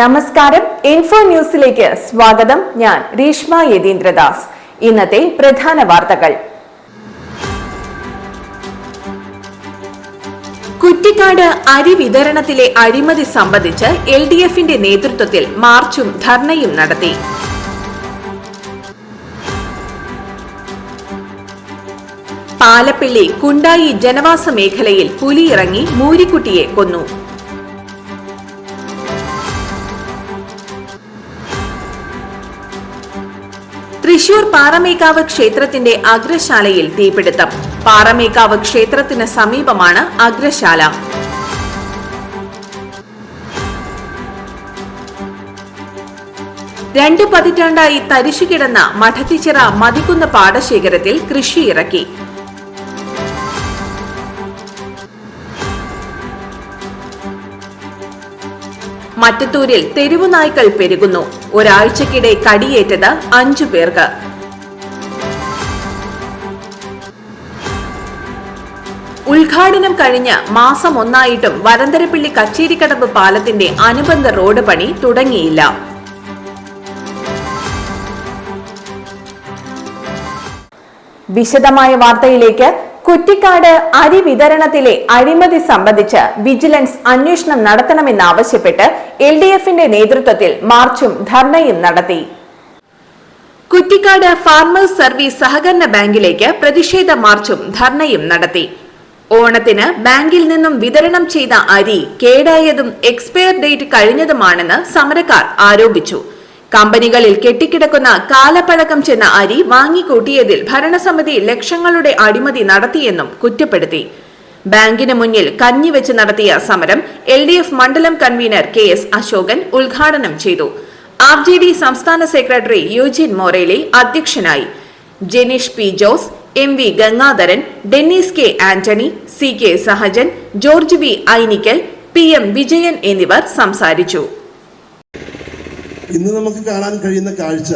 നമസ്കാരം. ഇൻഫോ ന്യൂസിലേക്ക് സ്വാഗതം. ഞാൻ രീഷ്മ യതീന്ദ്രദാസ്. ഇന്നത്തെ പ്രധാന വാർത്തകൾ. കുറ്റിക്കാട് അരി വിതരണത്തിലെ അഴിമതി സംബന്ധിച്ച് LDFന്റെ നേതൃത്വത്തിൽ മാർച്ചും ധർണയും നടത്തി. പാലപ്പിള്ളി കുണ്ടായി ജനവാസ മേഖലയിൽ പുലിയിറങ്ങി മൂരിക്കുട്ടിയെ കൊന്നു. തൃശൂർ പാറമേക്കാവ് ക്ഷേത്രത്തിന്റെ അഗ്രശാലയിൽ തീപിടുത്തം. പാറമേക്കാവ് ക്ഷേത്രത്തിന് സമീപമാണ് അഗ്രശാല. രണ്ടു പതിറ്റാണ്ടായി തരിശുകിടന്ന മഠത്തിച്ചിറ മതിക്കുന്ന് പാടശേഖരത്തിൽ കൃഷി ഇറക്കി. മറ്റത്തൂരിൽ തെരുവുനായ്ക്കൾ പെരുകുന്നു. ഒരാഴ്ചക്കിടെ കടിയേറ്റത് 5 പേർക്ക്. ഉദ്ഘാടനം കഴിഞ്ഞ് മാസം 1 വരന്തരപ്പിള്ളി കച്ചേരിക്കടവ് പാലത്തിന്റെ അനുബന്ധ റോഡ് പണി തുടങ്ങിയില്ല. വിശദമായ വാർത്തയിലേക്ക്. കുറ്റിക്കാട് അരി വിതരണത്തിലെ അഴിമതി സംബന്ധിച്ച് വിജിലൻസ് അന്വേഷണം നടത്തണമെന്നാവശ്യപ്പെട്ട് LDFന്റെ നേതൃത്വത്തിൽ മാർച്ചും ധർണയും നടത്തി. കുറ്റിക്കാട് ഫാർമേഴ്സ് സർവീസ് സഹകരണ ബാങ്കിലേക്ക് പ്രതിഷേധ മാർച്ചും ധർണയും നടത്തി. ഓണത്തിന് ബാങ്കിൽ നിന്നും വിതരണം ചെയ്ത അരി കേടായതും എക്സ്പയർ ഡേറ്റ് കഴിഞ്ഞതുമാണെന്ന് സമരക്കാർ ആരോപിച്ചു. കമ്പനികളിൽ കെട്ടിക്കിടക്കുന്ന കാലപ്പഴക്കം ചെന്ന അരി വാങ്ങിക്കൂട്ടിയതിൽ ഭരണസമിതി ലക്ഷങ്ങളുടെ അഴിമതി നടത്തിയെന്നും കുറ്റപ്പെടുത്തി. ബാങ്കിന് മുന്നിൽ കഞ്ഞിവെച്ച് നടത്തിയ സമരം LDF മണ്ഡലം കൺവീനർ KS അശോകൻ ഉദ്ഘാടനം ചെയ്തു. RJD സംസ്ഥാന സെക്രട്ടറി യൂജിൻ മൊറേലി അധ്യക്ഷനായി. Jenish P. Jose, MV Gangadharan, Dennis K. Antony, CK Sahajan, George V. Ainickal, PM Vijayan എന്നിവർ സംസാരിച്ചു. ഇന്ന് നമുക്ക് കാണാൻ കഴിയുന്ന കാഴ്ച,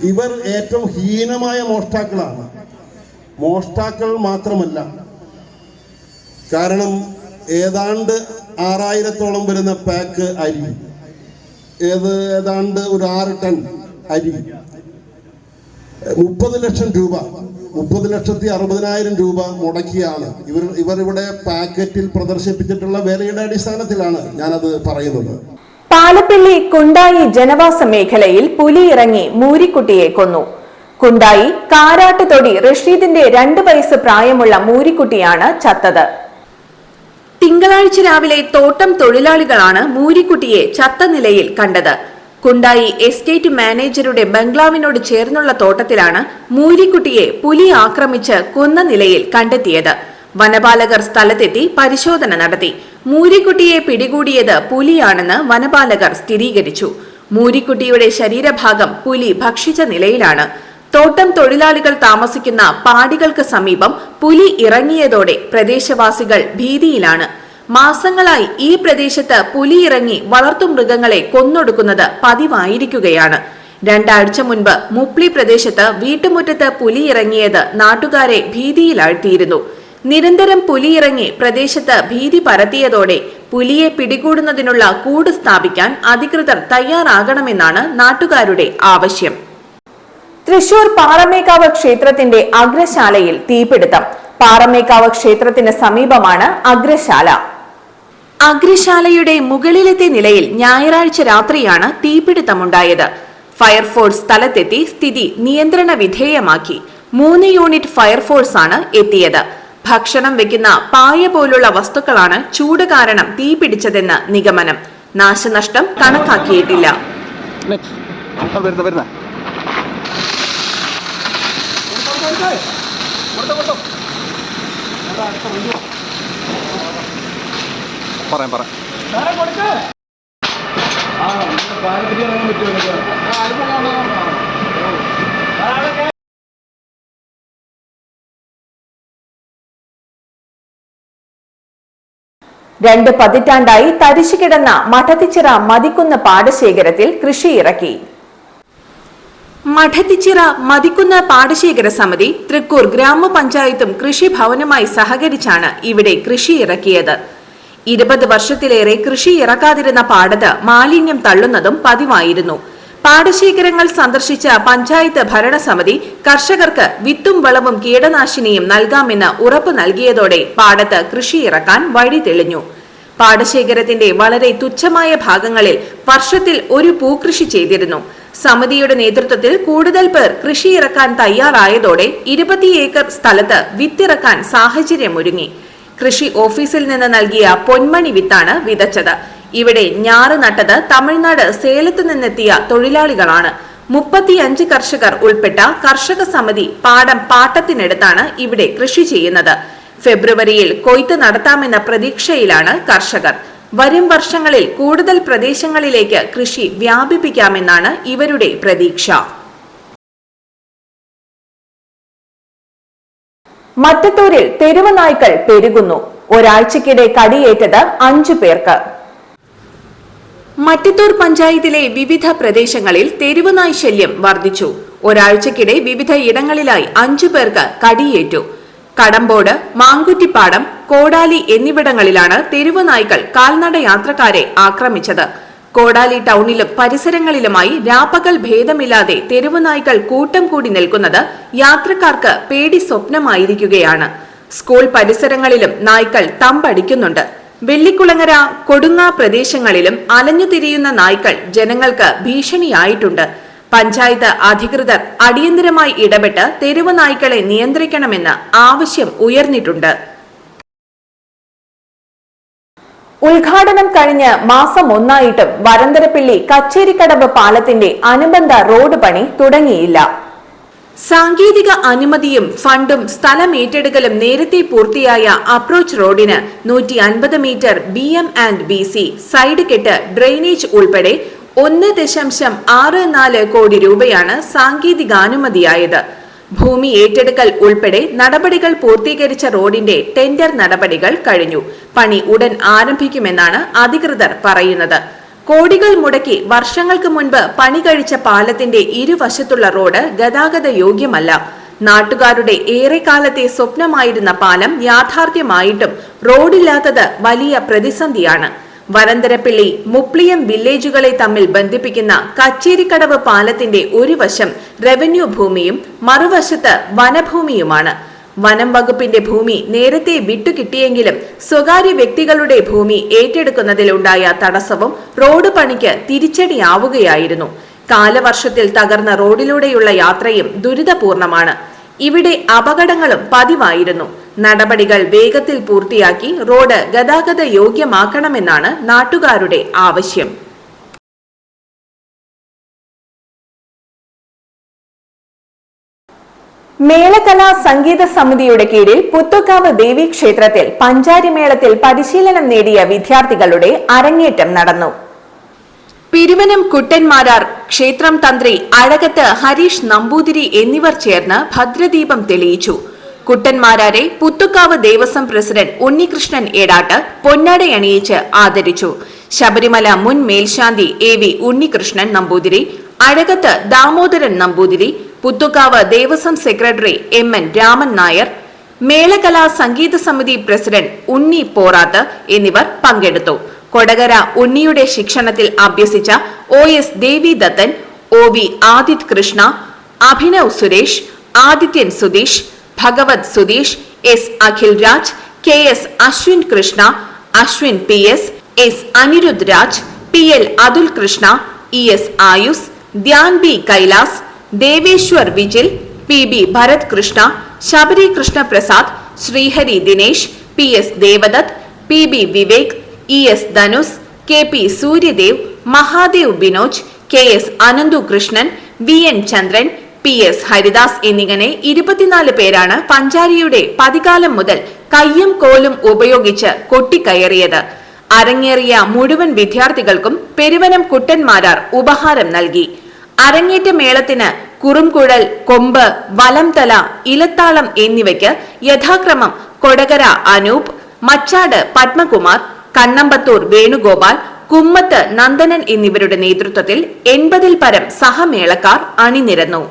ഇവർ ഏറ്റവും ഹീനമായ മോഷ്ടാക്കളാണ്. മോഷ്ടാക്കൾ മാത്രമല്ല, കാരണം ഏതാണ്ട് 6000-ഓളം വരുന്ന പാക്ക് അരി, ഏതാണ്ട് ഒരു 6 ടൺ അരി, 30 ലക്ഷം രൂപ, 30,60,000 രൂപ മുടക്കിയാണ് ഇവർ ഇവിടെ പാക്കറ്റിൽ പ്രദർശിപ്പിച്ചിട്ടുള്ള വിലയുടെ അടിസ്ഥാനത്തിലാണ് ഞാനത് പറയുന്നത്. പാലപ്പിള്ളി കുണ്ടായി ജനവാസ മേഖലയിൽ പുലിയിറങ്ങി മൂരിക്കുട്ടിയെ കൊന്നു. കുണ്ടായി കാരാട്ടുതൊടി റഷീദിന്റെ 2 വയസ്സ് പ്രായമുള്ള മൂരിക്കുട്ടിയാണ് ചത്തത്. തിങ്കളാഴ്ച രാവിലെ തോട്ടം തൊഴിലാളികളാണ് മൂരിക്കുട്ടിയെ ചത്ത നിലയിൽ കണ്ടത്. കുണ്ടായി എസ്റ്റേറ്റ് മാനേജറുടെ ബംഗ്ലാവിനോട് ചേർന്നുള്ള തോട്ടത്തിലാണ് മൂരിക്കുട്ടിയെ പുലി ആക്രമിച്ച് കൊന്ന നിലയിൽ കണ്ടെത്തിയത്. വനപാലകർ സ്ഥലത്തെത്തി പരിശോധന നടത്തി. മൂരിക്കുട്ടിയെ പിടികൂടിയത് പുലിയാണെന്ന് വനപാലകർ സ്ഥിരീകരിച്ചു. മൂരിക്കുട്ടിയുടെ ശരീരഭാഗം പുലി ഭക്ഷിച്ച നിലയിലാണ്. തോട്ടം തൊഴിലാളികൾ താമസിക്കുന്ന പാടികൾക്ക് സമീപം പുലി ഇറങ്ങിയതോടെ പ്രദേശവാസികൾ ഭീതിയിലാണ്. മാസങ്ങളായി ഈ പ്രദേശത്ത് പുലി ഇറങ്ങി വളർത്തുമൃഗങ്ങളെ കൊന്നൊടുക്കുന്നത് പതിവായിരിക്കുകയാണ്. 2 ആഴ്ച മുൻപ് മുപ്ലി പ്രദേശത്ത് വീട്ടുമുറ്റത്ത് പുലി ഇറങ്ങിയത് നാട്ടുകാരെ ഭീതിയിലാഴ്ത്തിയിരുന്നു. നിരന്തരം പുലിയിറങ്ങി പ്രദേശത്ത് ഭീതി പരത്തിയതോടെ പുലിയെ പിടികൂടുന്നതിനുള്ള കൂട് സ്ഥാപിക്കാൻ അധികൃതർ തയ്യാറാകണമെന്നാണ് നാട്ടുകാരുടെ ആവശ്യം. തൃശൂർ പാറമേക്കാവ് ക്ഷേത്രത്തിന്റെ അഗ്രശാലയിൽ തീപിടുത്തം. പാറമേക്കാവ് ക്ഷേത്രത്തിന് സമീപമാണ് അഗ്രശാല. അഗ്രശാലയുടെ മുകളിലത്തെ നിലയിൽ ഞായറാഴ്ച രാത്രിയാണ് തീപിടുത്തമുണ്ടായത്. ഫയർഫോഴ്സ് സ്ഥലത്തെത്തി സ്ഥിതി നിയന്ത്രണ വിധേയമാക്കി. 3 യൂണിറ്റ് ഫയർഫോഴ്സാണ് എത്തിയത്. ഭക്ഷണം വെക്കുന്ന പായ പോലുള്ള വസ്തുക്കളാണ് ചൂട് കാരണം തീപിടിച്ചതെന്ന് നിഗമനം. നാശനഷ്ടം കണക്കാക്കിയിട്ടില്ല. രണ്ട് പതിറ്റാണ്ടായി തരിശുകിടന്ന മഠത്തിച്ചിറ മതിക്കുന്ന് പാടശേഖരത്തിൽ കൃഷി ഇറക്കി. മഠത്തിച്ചിറ മതിക്കുന്ന് പാടശേഖര സമിതി, തൃക്കൂർ ഗ്രാമപഞ്ചായത്തും കൃഷിഭവനുമായി സഹകരിച്ചാണ് ഇവിടെ കൃഷി ഇറക്കിയത്. 20 വർഷത്തിലേറെ കൃഷി ഇറക്കാതിരുന്ന പാടത്ത് മാലിന്യം തള്ളുന്നതും പതിവായിരുന്നു. പാടശേഖരങ്ങൾ സന്ദർശിച്ച പഞ്ചായത്ത് ഭരണസമിതി കർഷകർക്ക് വിത്തും വളവും കീടനാശിനിയും നൽകാമെന്ന് ഉറപ്പ് നൽകിയതോടെ പാടത്ത് കൃഷി ഇറക്കാൻ വഴി തെളിഞ്ഞു. പാടശേഖരത്തിന്റെ വളരെ തുച്ഛമായ ഭാഗങ്ങളിൽ വർഷത്തിൽ ഒരു പൂക്കൃഷി ചെയ്തിരുന്നു. സമിതിയുടെ നേതൃത്വത്തിൽ കൂടുതൽ പേർ കൃഷി ഇറക്കാൻ തയ്യാറായതോടെ 20 ഏക്കർ സ്ഥലത്ത് വിത്തിറക്കാൻ സാഹചര്യമൊരുങ്ങി. കൃഷി ഓഫീസിൽ നിന്ന് നൽകിയ പൊന്മണി വിത്താണ് വിതച്ചത്. ഇവിടെ ഞാറ് നട്ടത് തമിഴ്നാട് സേലത്ത് നിന്നെത്തിയ തൊഴിലാളികളാണ്. 35 കർഷകർ ഉൾപ്പെട്ട കർഷക സമിതി പാടം പാട്ടത്തിനെടുത്താണ് ഇവിടെ കൃഷി ചെയ്യുന്നത്. ഫെബ്രുവരിയിൽ കൊയ്ത്ത് നടത്താമെന്ന പ്രതീക്ഷയിലാണ് കർഷകർ. വരും വർഷങ്ങളിൽ കൂടുതൽ പ്രദേശങ്ങളിലേക്ക് കൃഷി വ്യാപിപ്പിക്കാമെന്നാണ് ഇവരുടെ പ്രതീക്ഷ. മറ്റത്തൂരിൽ തെരുവ് നായ്ക്കൾ പെരുകുന്നു. ഒരാഴ്ചക്കിടെ കടിയേറ്റത് 5 പേർക്ക്. മറ്റത്തൂർ പഞ്ചായത്തിലെ വിവിധ പ്രദേശങ്ങളിൽ തെരുവുനായ് ശല്യം വർദ്ധിച്ചു. ഒരാഴ്ചക്കിടെ വിവിധ ഇടങ്ങളിലായി 5 പേർക്ക് കടിയേറ്റു. കടമ്പോട്, മാങ്കുറ്റിപ്പാടം, കോടാലി എന്നിവിടങ്ങളിലാണ് തെരുവുനായ്ക്കൾ കാൽനട യാത്രക്കാരെ ആക്രമിച്ചത്. കോടാലി ടൗണിലും പരിസരങ്ങളിലുമായി രാപ്പകൽ ഭേദമില്ലാതെ തെരുവുനായ്ക്കൾ കൂട്ടം കൂടി നിൽക്കുന്നത് യാത്രക്കാർക്ക് പേടി സ്വപ്നമായിരിക്കുകയാണ്. സ്കൂൾ പരിസരങ്ങളിലും നായ്ക്കൾ തമ്പടിക്കുന്നുണ്ട്. വെള്ളിക്കുളങ്ങര, കൊടുങ്ങ പ്രദേശങ്ങളിലും അലഞ്ഞുതിരിയുന്ന നായ്ക്കൾ ജനങ്ങൾക്ക് ഭീഷണിയായിട്ടുണ്ട്. പഞ്ചായത്ത് അധികൃതർ അടിയന്തരമായി ഇടപെട്ട് തെരുവ് നായ്ക്കളെ നിയന്ത്രിക്കണമെന്ന് ആവശ്യം ഉയർന്നിട്ടുണ്ട്. ഉദ്ഘാടനം കഴിഞ്ഞ് മാസം 1 വരന്തരപ്പിള്ളി കച്ചേരിക്കടവ് പാലത്തിന്റെ അനുബന്ധ റോഡ് പണി തുടങ്ങിയില്ല. സാങ്കേതിക അനുമതിയും ഫണ്ടും സ്ഥലമേറ്റെടുക്കലും നേരത്തെ പൂർത്തിയായ അപ്രോച്ച് റോഡിന് 150 മീറ്റർ BM&BC സൈഡ് കെട്ട്, ഡ്രെയിനേജ് ഉൾപ്പെടെ 1.64 കോടി രൂപയാണ് സാങ്കേതികാനുമതിയായത്. ഭൂമി ഏറ്റെടുക്കൽ ഉൾപ്പെടെ നടപടികൾ പൂർത്തീകരിച്ച റോഡിന്റെ ടെൻഡർ നടപടികൾ കഴിഞ്ഞു. പണി ഉടൻ ആരംഭിക്കുമെന്നാണ് അധികൃതർ പറയുന്നത്. കോടികൾ മുടക്കി വർഷങ്ങൾക്ക് മുൻപ് പണി കഴിച്ച പാലത്തിന്റെ ഇരുവശത്തുള്ള റോഡ് ഗതാഗത യോഗ്യമല്ല. നാട്ടുകാരുടെ ഏറെക്കാലത്തെ സ്വപ്നമായിരുന്ന പാലം യാഥാർത്ഥ്യമായിട്ടും റോഡില്ലാത്തത് വലിയ പ്രതിസന്ധിയാണ്. വരന്തരപ്പിള്ളി, മുപ്ലിയം വില്ലേജുകളെ തമ്മിൽ ബന്ധിപ്പിക്കുന്ന കച്ചേരിക്കടവ് പാലത്തിന്റെ ഒരു വശം റവന്യൂ ഭൂമിയും മറുവശത്ത് വനഭൂമിയുമാണ്. വനം വകുപ്പിന്റെ ഭൂമി നേരത്തെ വിട്ടുകിട്ടിയെങ്കിലും സ്വകാര്യ വ്യക്തികളുടെ ഭൂമി ഏറ്റെടുക്കുന്നതിലുണ്ടായ തടസ്സവും റോഡ് പണിക്ക് തിരിച്ചടിയാവുകയായിരുന്നു. കാലവർഷത്തിൽ തകർന്ന റോഡിലൂടെയുള്ള യാത്രയും ദുരിതപൂർണമാണ്. ഇവിടെ അപകടങ്ങളും പതിവായിരുന്നു. നടപടികൾ വേഗത്തിൽ പൂർത്തിയാക്കി റോഡ് ഗതാഗത യോഗ്യമാക്കണമെന്നാണ് നാട്ടുകാരുടെ ആവശ്യം. മേളകലാ സംഗീത സമിതിയുടെ കീഴിൽ പുത്തുക്കാവ് ദേവി ക്ഷേത്രത്തിൽ പഞ്ചാരിമേളത്തിൽ പരിശീലനം നേടിയ വിദ്യാർത്ഥികളുടെ അരങ്ങേറ്റം നടന്നു. പിരുവനം കുട്ടന്മാരാർ, ക്ഷേത്രം തന്ത്രി അഴകത്ത് ഹരീഷ് നമ്പൂതിരി എന്നിവർ ചേർന്ന് ഭദ്രദീപം തെളിയിച്ചു. കുട്ടന്മാരാരെ പുത്തുക്കാവ് ദേവസ്വം പ്രസിഡന്റ് ഉണ്ണികൃഷ്ണൻ ഏടാട്ട് പൊന്നാടയണിയിച്ച് ആദരിച്ചു. ശബരിമല മുൻ മേൽശാന്തി AV Unnikrishnan Namboothiri, Azhakathu Damodaran Namboothiri, Puthukkavu Devaswom secretary MN Raman Nair, Melakala Sangeetha Samithi president ഉണ്ണി പോറാത്ത് എന്നിവർ പങ്കെടുത്തു. കൊടകര ഉണ്ണിയുടെ ശിക്ഷണത്തിൽ അഭ്യസിച്ച OS ദേവിദത്തൻ, OV ആദിത് കൃഷ്ണ, അഭിനവ് സുരേഷ്, ആദിത്യൻ സുധീഷ്, ഭഗവത് Sudheesh, S Akhil Raj, KS Ashwin Krishna, Ashwin PS, S Anirudh Raj, PL Atul Krishna, ES Ayush, Dhyan B Kailas, Deveshwar Vijil, PB Bharath Krishna, Sabari Krishna Prasad, Sreehari Dinesh, PS Devadath, PB Vivek, ES Dhanush, KP Suryadev, Mahadev Binoj, KS Ananthu Krishnan, VN Chandran, PS Haridas എന്നിങ്ങനെ 24 പേരാണ് പഞ്ചാരിയുടെ പതികാലം മുതൽ കയ്യും കോലും ഉപയോഗിച്ച് കൊട്ടിക്കയറിയത്. അരങ്ങേറിയ മുഴുവൻ വിദ്യാർത്ഥികൾക്കും പെരുവനം കുട്ടന്മാരാർ ഉപഹാരം നൽകി. അരങ്ങേറ്റ മേളത്തിന് കുറുംകുഴൽ, കൊമ്പ്, വലംതല, ഇലത്താളം എന്നിവയ്ക്ക് യഥാക്രമം കൊടകര അനൂപ്, മച്ചാട് പത്മകുമാർ, കണ്ണമ്പത്തൂർ വേണുഗോപാൽ, കുമ്മത്ത് നന്ദനൻ എന്നിവരുടെ നേതൃത്വത്തിൽ 80-ൽ പരം സഹമേളക്കാർ അണിനിരന്നു.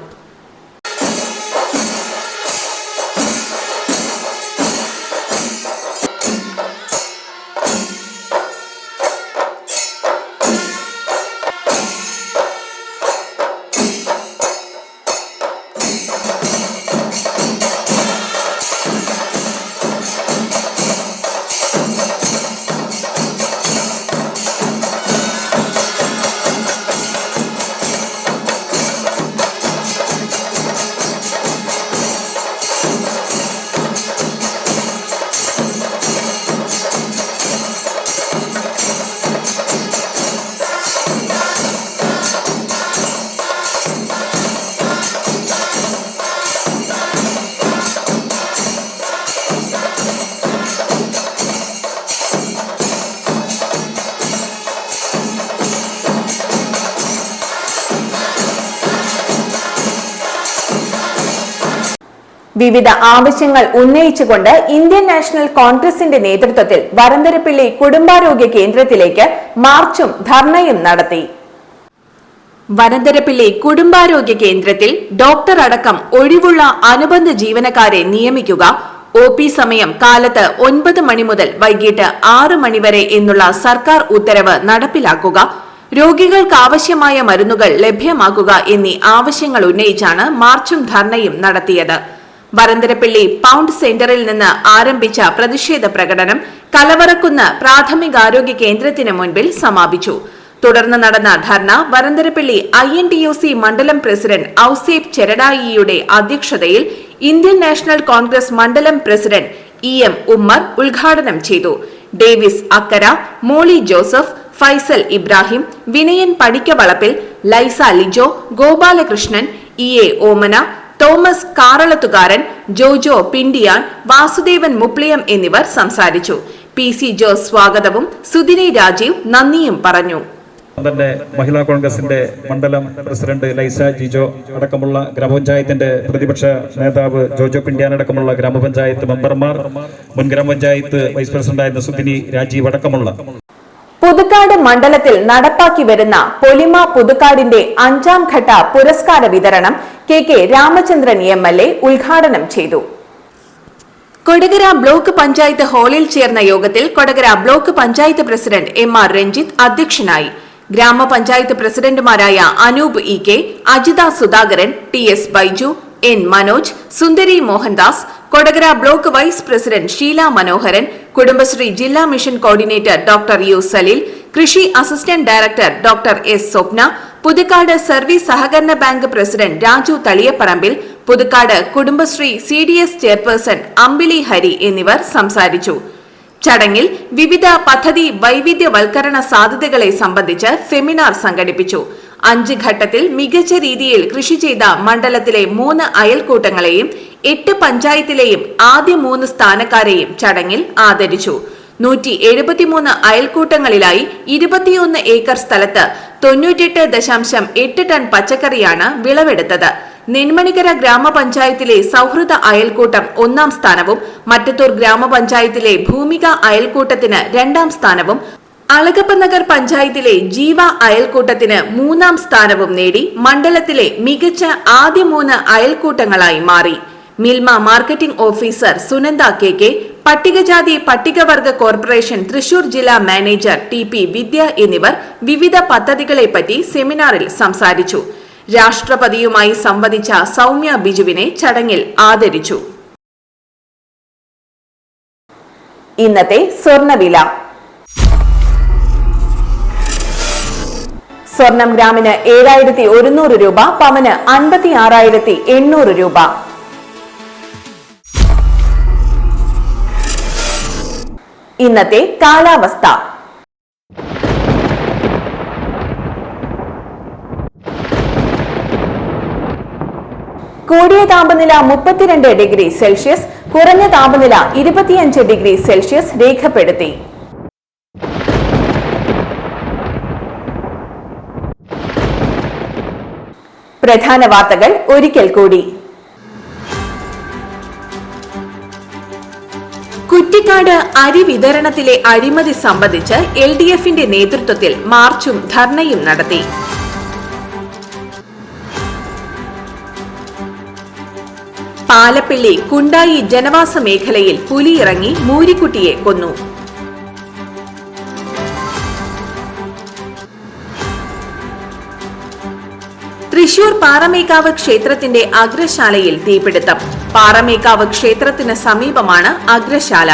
വിവിധ ആവശ്യങ്ങൾ ഉന്നയിച്ചുകൊണ്ട് ഇന്ത്യൻ നാഷണൽ കോൺഗ്രസിന്റെ നേതൃത്വത്തിൽ വരന്തരപ്പിള്ളി കുടുംബാരോഗ്യ കേന്ദ്രത്തിലേക്ക് മാർച്ചും ധർണയും നടത്തി. വരന്തരപ്പിള്ളി കുടുംബാരോഗ്യ കേന്ദ്രത്തിൽ ഡോക്ടർ അടക്കം ഒഴിവുള്ള അനുബന്ധ ജീവനക്കാരെ നിയമിക്കുക, OP സമയം കാലത്ത് 9 മണി മുതൽ വൈകിട്ട് 6 മണി വരെ എന്നുള്ള സർക്കാർ ഉത്തരവ് നടപ്പിലാക്കുക, രോഗികൾക്ക് ആവശ്യമായ മരുന്നുകൾ ലഭ്യമാക്കുക എന്നീ ആവശ്യങ്ങൾ ഉന്നയിച്ചാണ് മാർച്ചും ധർണയും നടത്തിയത്. വരന്തരപ്പിള്ളി പൗണ്ട് സെന്ററിൽ നിന്ന് ആരംഭിച്ച പ്രതിഷേധ പ്രകടനം കലവറക്കുന്ന് പ്രാഥമികാരോഗ്യ കേന്ദ്രത്തിന് മുൻപിൽ സമാപിച്ചു. തുടർന്ന് നടന്ന ധർണ വരന്തരപ്പിള്ളി INTUC മണ്ഡലം പ്രസിഡന്റ് ഔസേബ് ചെരടായിയുടെ അധ്യക്ഷതയിൽ ഇന്ത്യൻ നാഷണൽ കോൺഗ്രസ് മണ്ഡലം പ്രസിഡന്റ് EM ഉമ്മർ ഉദ്ഘാടനം ചെയ്തു. ഡേവിസ് അക്കര, മോളി ജോസഫ്, ഫൈസൽ ഇബ്രാഹിം, വിനയൻ പടിക്കവളപ്പിൽ, ലൈസ ലിജോ, ഗോപാലകൃഷ്ണൻ, EA ഓമന, തോമസ് കാറളത്തുകാരൻ, ജോജോ പിണ്ടിയാൻ, വാസുദേവൻ മുപ്ലിയം എന്നിവർ സംസാരിച്ചു. PC ജോസ് സ്വാഗതവും സുധിനി രാജീവ് നന്ദിയും പറഞ്ഞു. മഹിളാ കോൺഗ്രസിന്റെ മണ്ഡലം പ്രസിഡന്റ് ലൈസ ജിജോ അടക്കമുള്ള ഗ്രാമപഞ്ചായത്തിന്റെ പ്രതിപക്ഷ നേതാവ് ജോജോ പിണ്ടിയാൻ അടക്കമുള്ള ഗ്രാമപഞ്ചായത്ത് മെമ്പർമാർ, മുൻ ഗ്രാമപഞ്ചായത്ത് വൈസ് പ്രസിഡന്റായിരുന്ന സുധിനി രാജീവ് അടക്കമുള്ള പുതുക്കാട് മണ്ഡലത്തിൽ നടപ്പാക്കി വരുന്ന പൊലിമ പുതുക്കാടിന്റെ 5ാം ഘട്ട പുരസ്കാര വിതരണം KK രാമചന്ദ്രൻ MLA ഉദ്ഘാടനം ചെയ്തു. കൊടകര ബ്ലോക്ക് പഞ്ചായത്ത് ഹാളിൽ ചേർന്ന യോഗത്തിൽ Kodakara block panchayat president MR Ranjith അധ്യക്ഷനായി. ഗ്രാമപഞ്ചായത്ത് പ്രസിഡന്റുമാരായ Anoop EK, Ajitha Sudhakaran, TS Baiju, N Manoj, Sundari Mohandas, Kodakara block vice president Sheela Manoharan, Kudumbashree ജില്ലാ mission coordinator doctor U Saleel, കൃഷി assistant director doctor S Swapna, Puthukkad service സഹകരണ bank president Raju Thaliyaparambil, Puthukkad Kudumbashree CDS chairperson Ambili Hari എന്നിവർ സംസാരിച്ചു. ചടങ്ങിൽ വിവിധ പദ്ധതി വൈവിധ്യവൽക്കരണ സാധ്യതകളെ സംബന്ധിച്ച് സെമിനാർ സംഘടിപ്പിച്ചു. 5 ഘട്ടത്തിൽ മികച്ച രീതിയിൽ കൃഷി ചെയ്ത മണ്ഡലത്തിലെ 3 അയൽക്കൂട്ടങ്ങളെയും 8 പഞ്ചായത്തിലെയും ആദ്യ 3 സ്ഥാനക്കാരെയും ചടങ്ങിൽ ആദരിച്ചു. 173 അയൽക്കൂട്ടങ്ങളിലായി 21 ഏക്കർ സ്ഥലത്ത് 98.8 ടൺ പച്ചക്കറിയാണ് വിളവെടുത്തത്. നെന്മണിക്കര ഗ്രാമപഞ്ചായത്തിലെ സൗഹൃദ അയൽക്കൂട്ടം 1ാം സ്ഥാനവും മറ്റത്തൂർ ഗ്രാമപഞ്ചായത്തിലെ ഭൂമിക അയൽക്കൂട്ടത്തിന് 2ാം സ്ഥാനവും അളഗപ്പനഗർ പഞ്ചായത്തിലെ ജീവ അയൽക്കൂട്ടത്തിന് 3ാം സ്ഥാനവും നേടി മണ്ഡലത്തിലെ മികച്ച ആദ്യ 3 അയൽക്കൂട്ടങ്ങളായി മാറി. Milma marketing officer Sunanda KK, പട്ടികജാതി പട്ടികവർഗ കോർപ്പറേഷൻ തൃശൂർ ജില്ലാ മാനേജർ TP വിദ്യ എന്നിവർ വിവിധ പദ്ധതികളെപ്പറ്റി സെമിനാറിൽ സംസാരിച്ചു. രാഷ്ട്രപതിയുമായി സംവദിച്ച സൗമ്യ ബിജുവിനെ ചടങ്ങിൽ ആദരിച്ചു. ഇന്നത്തെ സ്വർണ്ണവില. സ്വർണം ഗ്രാമിന് 7100 രൂപ, പവന് 56,800 രൂപ. ഇന്നത്തെ കാലാവസ്ഥ. കൂടിയ താപനില 32 ഡിഗ്രി സെൽഷ്യസ്, കുറഞ്ഞ താപനില 25 ഡിഗ്രി സെൽഷ്യസ് രേഖപ്പെടുത്തി. പ്രധാന വാർത്തകൾ ഒരിക്കൽ കൂടി. കുറ്റിക്കാട് അരി വിതരണത്തിലെ അഴിമതി സംബന്ധിച്ച് LDFന്റെ നേതൃത്വത്തിൽ മാർച്ചും ധർണയും നടത്തി. പാലപ്പിള്ളി കുണ്ടായി ജനവാസ മേഖലയിൽ പുലിയിറങ്ങി മൂരിക്കുട്ടിയെ കൊന്നു. തൃശൂർ പാറമേക്കാവ് ക്ഷേത്രത്തിന്റെ അഗ്രശാലയിൽ തീപിടുത്തം. പാറമേക്കാവ് ക്ഷേത്രത്തിന് സമീപമാണ് അഗ്രശാല.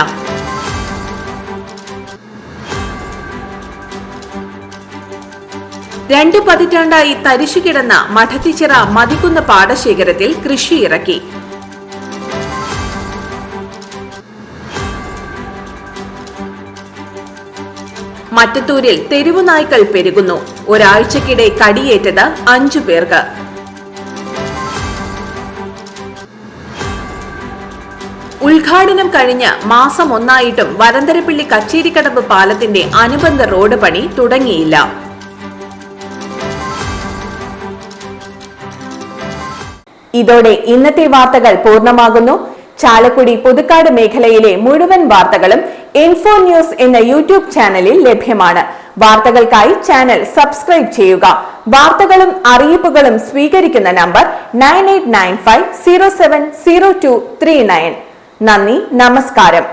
രണ്ട് പതിറ്റാണ്ടായി തരിശുകിടന്ന മഠത്തിച്ചിറ മതിക്കുന്ന് പാടശേഖരത്തിൽ കൃഷിയിറക്കി. മറ്റത്തൂരിൽ തെരുവുനായ്ക്കൾ പെരുകുന്നു. ഒരാഴ്ചക്കിടെ കടിയേറ്റത് 5 പേർക്ക്. ഉദ്ഘാടനം കഴിഞ്ഞ് മാസം 1 വരന്തരപ്പിള്ളി കച്ചേരിക്കടവ് പാലത്തിന്റെ അനുബന്ധ റോഡ് പണി തുടങ്ങിയില്ല. ഇതോടെ ഇന്നത്തെ വാർത്തകൾ പൂർണ്ണമാകുന്നു. ചാലക്കുടി പുതുക്കാട് മേഖലയിലെ മുഴുവൻ വാർത്തകളും ഇൻഫോ ന്യൂസ് എന്ന യൂട്യൂബ് ചാനലിൽ ലഭ്യമാണ്. വാർത്തകൾക്കായി ചാനൽ സബ്സ്ക്രൈബ് ചെയ്യുക. വാർത്തകളും അറിയിപ്പുകളും സ്വീകരിക്കുന്ന നമ്പർ 9895070239. നന്ദി, നമസ്കാരം.